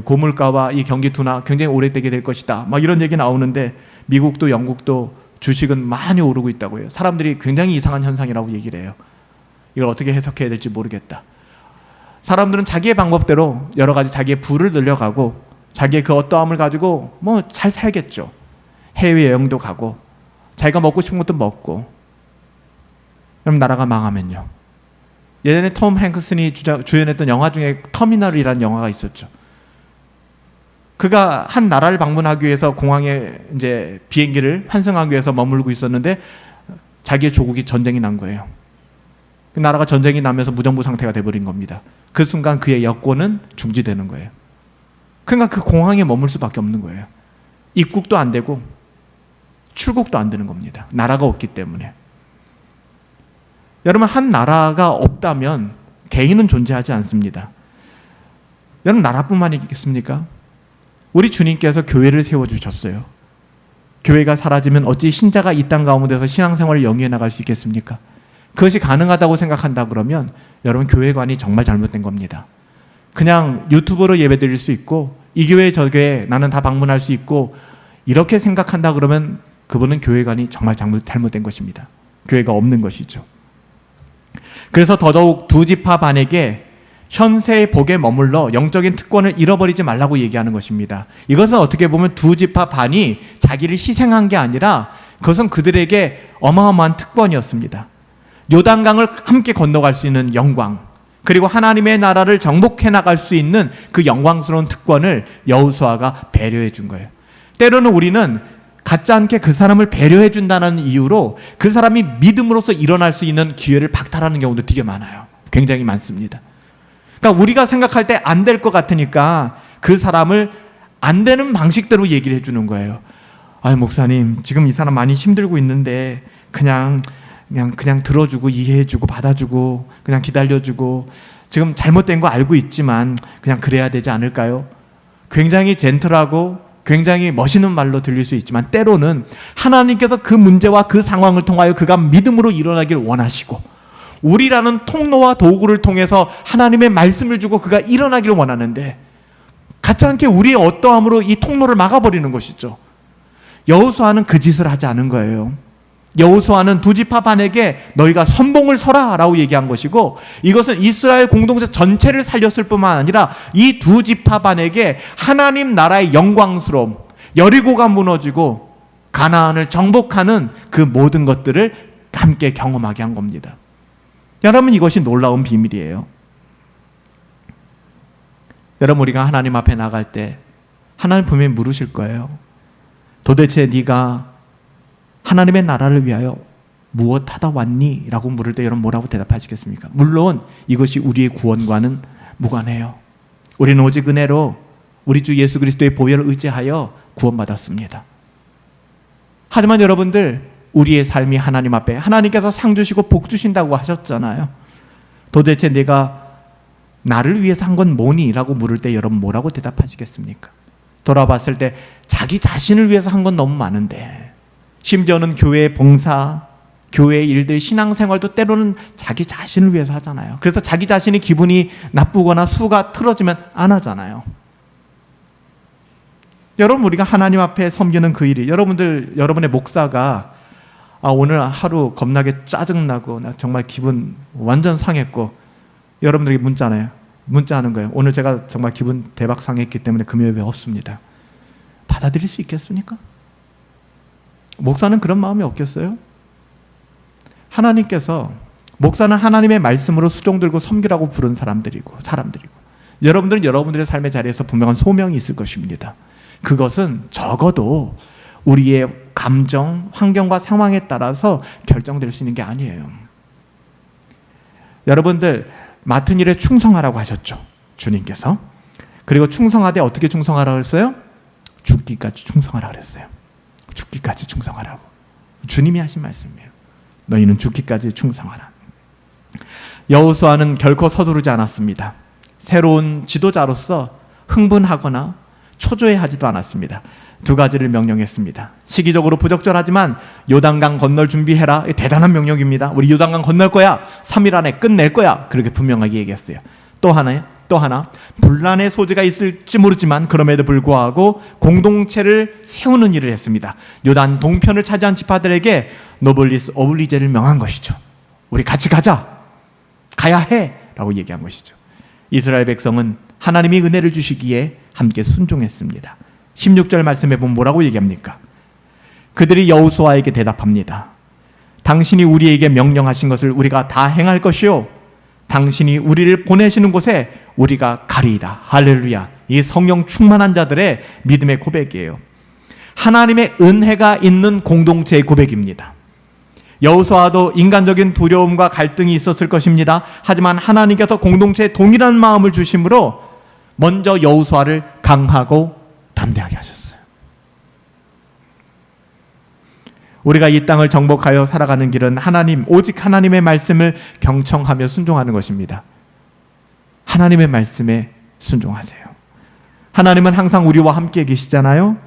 고물가와 이 경기 둔화 굉장히 오래되게 될 것이다. 이런 얘기 나오는데 미국도 영국도 주식은 많이 오르고 있다고 해요. 사람들이 굉장히 이상한 현상이라고 얘기를 해요. 이걸 어떻게 해석해야 될지 모르겠다. 사람들은 자기의 방법대로 여러 가지 자기의 부를 늘려가고 자기의 그 어떠함을 가지고 잘 살겠죠. 해외여행도 가고 자기가 먹고 싶은 것도 먹고. 그럼 나라가 망하면요. 예전에 톰 행크슨이 주연했던 영화 중에 터미널이라는 영화가 있었죠. 그가 한 나라를 방문하기 위해서 공항에 이제 비행기를 환승하기 위해서 머물고 있었는데 자기의 조국이 전쟁이 난 거예요. 그 나라가 전쟁이 나면서 무정부 상태가 돼버린 겁니다. 그 순간 그의 여권은 중지되는 거예요. 그러니까 그 공항에 머물 수밖에 없는 거예요. 입국도 안 되고 출국도 안 되는 겁니다. 나라가 없기 때문에. 여러분, 한 나라가 없다면 개인은 존재하지 않습니다. 여러분, 나라뿐만 있겠습니까? 우리 주님께서 교회를 세워주셨어요. 교회가 사라지면 어찌 신자가 이 땅 가운데서 신앙생활을 영위해 나갈 수 있겠습니까? 그것이 가능하다고 생각한다 그러면 여러분, 교회관이 정말 잘못된 겁니다. 그냥 유튜브로 예배 드릴 수 있고 이 교회 저 교회 나는 다 방문할 수 있고 이렇게 생각한다 그러면 그분은 교회관이 정말 잘못된 것입니다. 교회가 없는 것이죠. 그래서 더더욱 두 지파 반에게 현세의 복에 머물러 영적인 특권을 잃어버리지 말라고 얘기하는 것입니다. 이것은 어떻게 보면 두 지파 반이 자기를 희생한 게 아니라 그것은 그들에게 어마어마한 특권이었습니다. 요단강을 함께 건너갈 수 있는 영광, 그리고 하나님의 나라를 정복해 나갈 수 있는 그 영광스러운 특권을 여호수아가 배려해 준 거예요. 때로는 우리는 갖지 않게 그 사람을 배려해 준다는 이유로 그 사람이 믿음으로써 일어날 수 있는 기회를 박탈하는 경우도 되게 많아요. 굉장히 많습니다. 그러니까 우리가 생각할 때 안 될 것 같으니까 그 사람을 안 되는 방식대로 얘기를 해주는 거예요. 아유, 목사님, 지금 이 사람 많이 힘들고 있는데 그냥 들어주고 이해해주고 받아주고 그냥 기다려주고 지금 잘못된 거 알고 있지만 그냥 그래야 되지 않을까요? 굉장히 젠틀하고 굉장히 멋있는 말로 들릴 수 있지만 때로는 하나님께서 그 문제와 그 상황을 통하여 그가 믿음으로 일어나길 원하시고 우리라는 통로와 도구를 통해서 하나님의 말씀을 주고 그가 일어나길 원하는데 갖지 않게 우리의 어떠함으로 이 통로를 막아버리는 것이죠. 여호수아는 그 짓을 하지 않은 거예요. 여호수아는 두 지파 반에게 너희가 선봉을 서라 라고 얘기한 것이고, 이것은 이스라엘 공동체 전체를 살렸을 뿐만 아니라 이 두 지파 반에게 하나님 나라의 영광스러움, 여리고가 무너지고 가나안을 정복하는 그 모든 것들을 함께 경험하게 한 겁니다. 여러분, 이것이 놀라운 비밀이에요. 여러분, 우리가 하나님 앞에 나갈 때 하나님 분명히 물으실 거예요. 도대체 네가 하나님의 나라를 위하여 무엇 하다 왔니? 라고 물을 때 여러분 뭐라고 대답하시겠습니까? 물론 이것이 우리의 구원과는 무관해요. 우리는 오직 은혜로 우리 주 예수 그리스도의 보혈을 의지하여 구원받았습니다. 하지만 여러분들, 우리의 삶이 하나님 앞에 하나님께서 상 주시고 복 주신다고 하셨잖아요. 도대체 내가 나를 위해서 한 건 뭐니? 라고 물을 때 여러분 뭐라고 대답하시겠습니까? 돌아봤을 때 자기 자신을 위해서 한 건 너무 많은데, 심지어는 교회의 봉사, 교회의 일들, 신앙생활도 때로는 자기 자신을 위해서 하잖아요. 그래서 자기 자신이 기분이 나쁘거나 수가 틀어지면 안 하잖아요. 여러분, 우리가 하나님 앞에 섬기는 그 일이, 여러분의 목사가 오늘 하루 겁나게 짜증나고 나 정말 기분 완전 상했고 여러분들에게 문자하는 거예요. 오늘 제가 정말 기분 대박 상했기 때문에 금요일에 없습니다. 받아들일 수 있겠습니까? 목사는 그런 마음이 없겠어요? 하나님께서, 목사는 하나님의 말씀으로 수종 들고 섬기라고 부른 사람들이고 여러분들은 여러분들의 삶의 자리에서 분명한 소명이 있을 것입니다. 그것은 적어도 우리의 감정, 환경과 상황에 따라서 결정될 수 있는 게 아니에요. 여러분들, 맡은 일에 충성하라고 하셨죠, 주님께서. 그리고 충성하되 어떻게 충성하라고 했어요? 죽기까지 충성하라고 그랬어요. 죽기까지 충성하라고. 주님이 하신 말씀이에요. 너희는 죽기까지 충성하라. 여호수아는 결코 서두르지 않았습니다. 새로운 지도자로서 흥분하거나 초조해하지도 않았습니다. 두 가지를 명령했습니다. 시기적으로 부적절하지만 요단강 건널 준비해라. 대단한 명령입니다. 우리 요단강 건널 거야. 3일 안에 끝낼 거야. 그렇게 분명하게 얘기했어요. 또 하나, 분란의 소지가 있을지 모르지만 그럼에도 불구하고 공동체를 세우는 일을 했습니다. 요단 동편을 차지한 지파들에게 노블리스 오블리제를 명한 것이죠. 우리 같이 가야 해 라고 얘기한 것이죠. 이스라엘 백성은 하나님이 은혜를 주시기에 함께 순종했습니다. 16절 말씀에 보면 뭐라고 얘기합니까? 그들이 여호수아에게 대답합니다. 당신이 우리에게 명령하신 것을 우리가 다 행할 것이요, 당신이 우리를 보내시는 곳에 우리가 가리이다. 할렐루야. 이 성령 충만한 자들의 믿음의 고백이에요. 하나님의 은혜가 있는 공동체의 고백입니다. 여호수아도 인간적인 두려움과 갈등이 있었을 것입니다. 하지만 하나님께서 공동체에 동일한 마음을 주심으로 먼저 여호수아를 강하고 담대하게 하셨어요. 우리가 이 땅을 정복하여 살아가는 길은 오직 하나님의 말씀을 경청하며 순종하는 것입니다. 하나님의 말씀에 순종하세요. 하나님은 항상 우리와 함께 계시잖아요.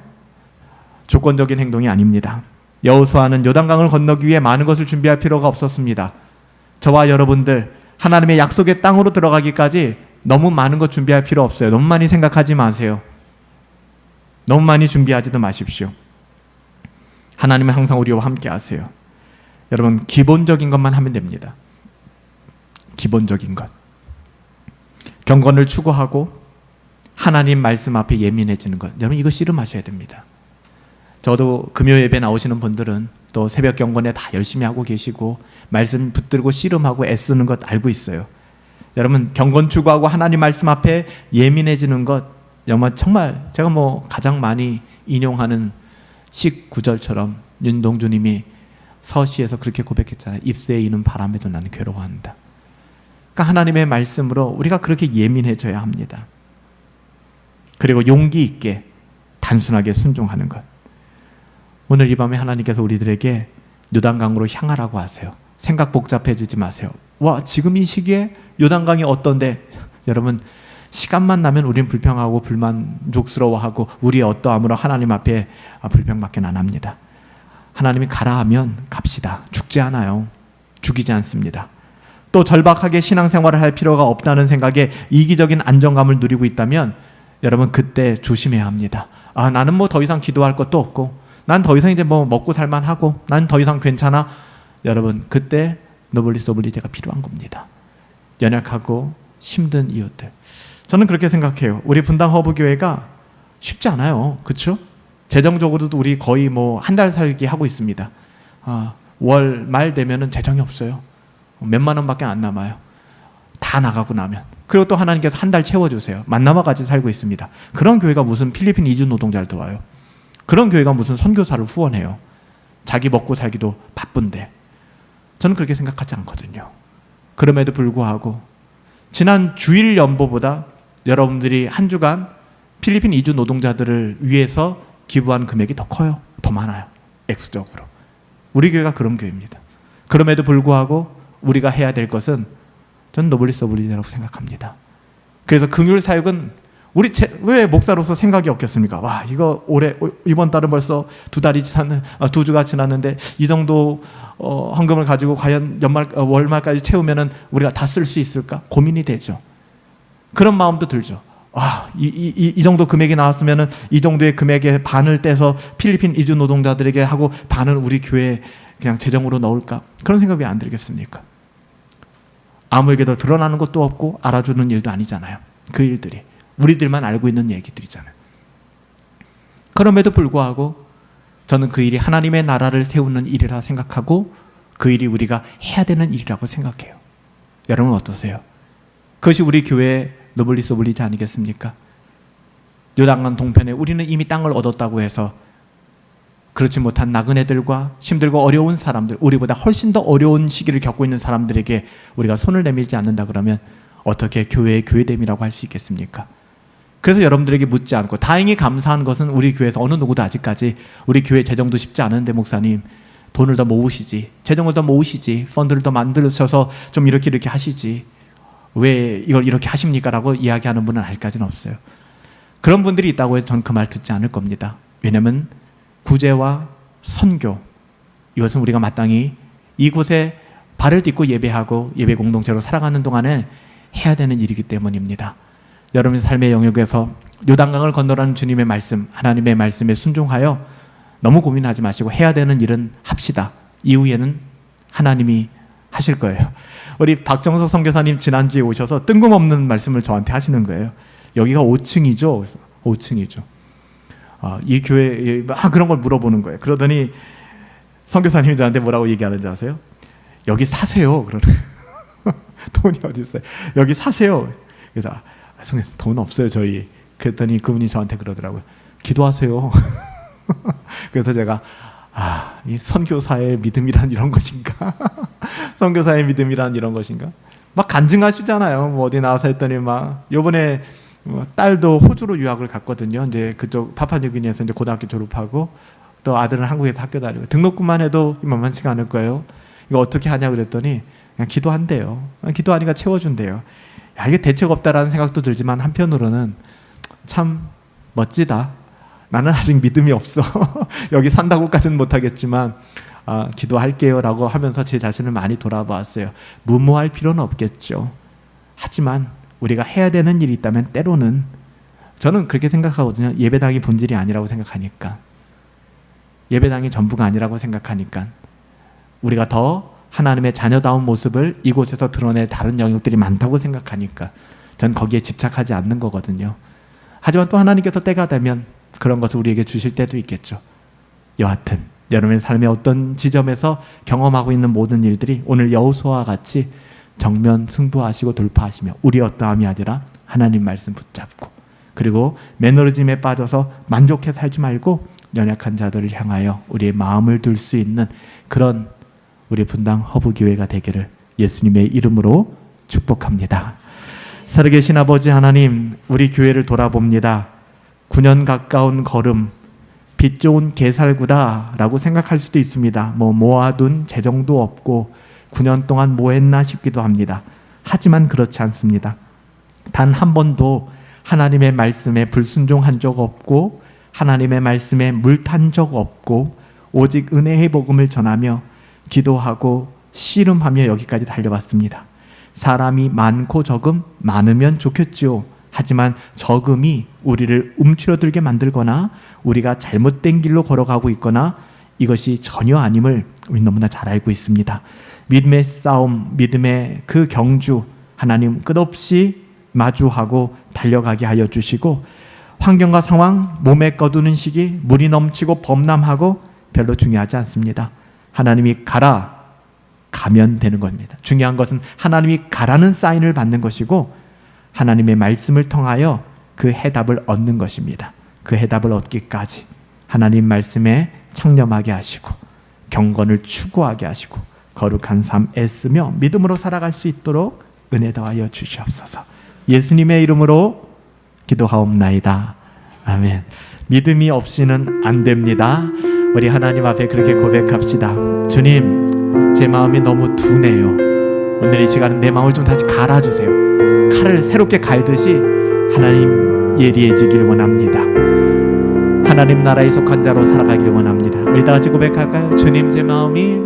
조건적인 행동이 아닙니다. 여호수아는 요단강을 건너기 위해 많은 것을 준비할 필요가 없었습니다. 저와 여러분들, 하나님의 약속의 땅으로 들어가기까지 너무 많은 것 준비할 필요 없어요. 너무 많이 생각하지 마세요. 너무 많이 준비하지도 마십시오. 하나님은 항상 우리와 함께 하세요. 여러분, 기본적인 것만 하면 됩니다. 기본적인 것. 경건을 추구하고 하나님 말씀 앞에 예민해지는 것. 여러분, 이거 씨름하셔야 됩니다. 저도 금요 예배 나오시는 분들은 또 새벽 경건에 다 열심히 하고 계시고 말씀 붙들고 씨름하고 애쓰는 것 알고 있어요. 여러분, 경건 추구하고 하나님 말씀 앞에 예민해지는 것, 정말 제가 가장 많이 인용하는 시 구절처럼 윤동주님이 서시에서 그렇게 고백했잖아요. 잎새에 이는 바람에도 나는 괴로워한다. 그러니까 하나님의 말씀으로 우리가 그렇게 예민해져야 합니다. 그리고 용기 있게 단순하게 순종하는 것. 오늘 이 밤에 하나님께서 우리들에게 요단강으로 향하라고 하세요. 생각 복잡해지지 마세요. 와, 지금 이 시기에 요단강이 어떤데? 여러분, 시간만 나면 우린 불평하고 불만족스러워하고 우리의 어떠함으로 하나님 앞에 불평밖에 안 합니다. 하나님이 가라 하면 갑시다. 죽지 않아요. 죽이지 않습니다. 또 절박하게 신앙생활을 할 필요가 없다는 생각에 이기적인 안정감을 누리고 있다면 여러분, 그때 조심해야 합니다. 나는 더 이상 기도할 것도 없고 난 더 이상 이제 먹고 살만하고 난 더 이상 괜찮아. 여러분, 그때 노블리소블리제가 필요한 겁니다. 연약하고 힘든 이웃들. 저는 그렇게 생각해요. 우리 분당 허브교회가 쉽지 않아요. 그렇죠? 재정적으로도 우리 거의 한 달 살기 하고 있습니다. 월 말 되면은 재정이 없어요. 몇만 원밖에 안 남아요. 다 나가고 나면. 그리고 또 하나님께서 한 달 채워주세요. 만나와 같이 살고 있습니다. 그런 교회가 무슨 필리핀 이주 노동자를 도와요. 그런 교회가 무슨 선교사를 후원해요. 자기 먹고 살기도 바쁜데. 저는 그렇게 생각하지 않거든요. 그럼에도 불구하고 지난 주일 연보보다 여러분들이 한 주간 필리핀 이주 노동자들을 위해서 기부한 금액이 더 커요. 더 많아요. 액수적으로. 우리 교회가 그런 교회입니다. 그럼에도 불구하고 우리가 해야 될 것은 저는 노블리서블리라고 생각합니다. 그래서 긍휼 사역은 왜 목사로서 생각이 없겠습니까? 와, 이거 이번 달은 벌써 2주가 지났는데 이 정도 헌금을 가지고 과연 월말까지 채우면은 우리가 다 쓸 수 있을까? 고민이 되죠. 그런 마음도 들죠. 이 정도 금액이 나왔으면은 이 정도의 금액의 반을 떼서 필리핀 이주 노동자들에게 하고 반은 우리 교회에 그냥 재정으로 넣을까? 그런 생각이 안 들겠습니까? 아무에게도 드러나는 것도 없고 알아주는 일도 아니잖아요. 그 일들이 우리들만 알고 있는 얘기들이잖아요. 그럼에도 불구하고 저는 그 일이 하나님의 나라를 세우는 일이라 생각하고 그 일이 우리가 해야 되는 일이라고 생각해요. 여러분 어떠세요? 그것이 우리 교회의 노블리소블리지 아니겠습니까? 요단강 동편에 우리는 이미 땅을 얻었다고 해서 그렇지 못한 나그네들과 힘들고 어려운 사람들, 우리보다 훨씬 더 어려운 시기를 겪고 있는 사람들에게 우리가 손을 내밀지 않는다 그러면 어떻게 교회의 교회됨이라고 할 수 있겠습니까? 그래서 여러분들에게 묻지 않고 다행히 감사한 것은 우리 교회에서 어느 누구도 아직까지 우리 교회 재정도 쉽지 않은데 목사님 돈을 더 모으시지, 재정을 더 모으시지, 펀드를 더 만들어서 좀 이렇게 하시지, 왜 이걸 이렇게 하십니까? 라고 이야기하는 분은 아직까지는 없어요. 그런 분들이 있다고 해서 전 그 말 듣지 않을 겁니다. 왜냐하면 구제와 선교, 이것은 우리가 마땅히 이곳에 발을 딛고 예배하고 예배 공동체로 살아가는 동안에 해야 되는 일이기 때문입니다. 여러분의 삶의 영역에서 요단강을 건너라는 주님의 말씀, 하나님의 말씀에 순종하여 너무 고민하지 마시고 해야 되는 일은 합시다. 이후에는 하나님이 하실 거예요. 우리 박정석 선교사님 지난주에 오셔서 뜬금없는 말씀을 저한테 하시는 거예요. 여기가 5층이죠? 5층이죠. 이 교회 그런 걸 물어보는 거예요. 그러더니 선교사님이 저한테 뭐라고 얘기하는지 아세요? 여기 사세요. 그러는 돈이 어디 있어요? 여기 사세요. 그래서 선교사님 돈 없어요 저희. 그랬더니 그분이 저한테 그러더라고요. 기도하세요. 그래서 제가 이 선교사의 믿음이란 이런 것인가? 선교사의 믿음이란 이런 것인가? 막 간증하시잖아요. 어디 나와서 했더니 요번에 딸도 호주로 유학을 갔거든요. 이제 그쪽 파푸아뉴기니에서 이제 고등학교 졸업하고 또 아들은 한국에서 학교 다니고 등록금만 해도 만만치가 않을 거예요. 이거 어떻게 하냐 그랬더니 그냥 기도한대요. 기도하니까 채워준대요. 이게 대책 없다라는 생각도 들지만 한편으로는 참 멋지다. 나는 아직 믿음이 없어. 여기 산다고까지는 못하겠지만 기도할게요 라고 하면서 제 자신을 많이 돌아보았어요. 무모할 필요는 없겠죠. 하지만 우리가 해야 되는 일이 있다면 때로는 저는 그렇게 생각하거든요. 예배당이 본질이 아니라고 생각하니까 예배당이 전부가 아니라고 생각하니까 우리가 더 하나님의 자녀다운 모습을 이곳에서 드러낼 다른 영역들이 많다고 생각하니까 전 거기에 집착하지 않는 거거든요. 하지만 또 하나님께서 때가 되면 그런 것을 우리에게 주실 때도 있겠죠. 여하튼 여러분의 삶의 어떤 지점에서 경험하고 있는 모든 일들이 오늘 여호수아와 같이 정면 승부하시고 돌파하시며 우리 어떠함이 아니라 하나님 말씀 붙잡고, 그리고 매너리즘에 빠져서 만족해 살지 말고 연약한 자들을 향하여 우리의 마음을 둘 수 있는 그런 우리 분당 허브교회가 되기를 예수님의 이름으로 축복합니다. 살아계신 아버지 하나님, 우리 교회를 돌아봅니다. 9년 가까운 걸음, 빛 좋은 개살구다 라고 생각할 수도 있습니다. 모아둔 재정도 없고 9년 동안 뭐 했나 싶기도 합니다. 하지만 그렇지 않습니다. 단 한 번도 하나님의 말씀에 불순종한 적 없고 하나님의 말씀에 물탄 적 없고 오직 은혜의 복음을 전하며 기도하고 씨름하며 여기까지 달려왔습니다. 사람이 많고 적음 많으면 좋겠지요. 하지만 적음이 우리를 움츠러들게 만들거나 우리가 잘못된 길로 걸어가고 있거나 이것이 전혀 아님을 우리 너무나 잘 알고 있습니다. 믿음의 싸움, 믿음의 그 경주 하나님 끝없이 마주하고 달려가게 하여 주시고, 환경과 상황, 몸에 거두는 시기, 물이 넘치고 범람하고 별로 중요하지 않습니다. 하나님이 가라, 가면 되는 겁니다. 중요한 것은 하나님이 가라는 사인을 받는 것이고 하나님의 말씀을 통하여 그 해답을 얻는 것입니다. 그 해답을 얻기까지 하나님 말씀에 창념하게 하시고 경건을 추구하게 하시고 거룩한 삶 애쓰며 믿음으로 살아갈 수 있도록 은혜 더하여 주시옵소서. 예수님의 이름으로 기도하옵나이다. 아멘. 믿음이 없이는 안 됩니다. 우리 하나님 앞에 그렇게 고백합시다. 주님, 제 마음이 너무 둔해요. 오늘 이 시간은 내 마음을 좀 다시 갈아주세요. 칼을 새롭게 갈듯이 하나님 예리해지기를 원합니다. 하나님 나라에 속한 자로 살아가기를 원합니다. 우리 다 같이 고백할까요? 주님, 제 마음이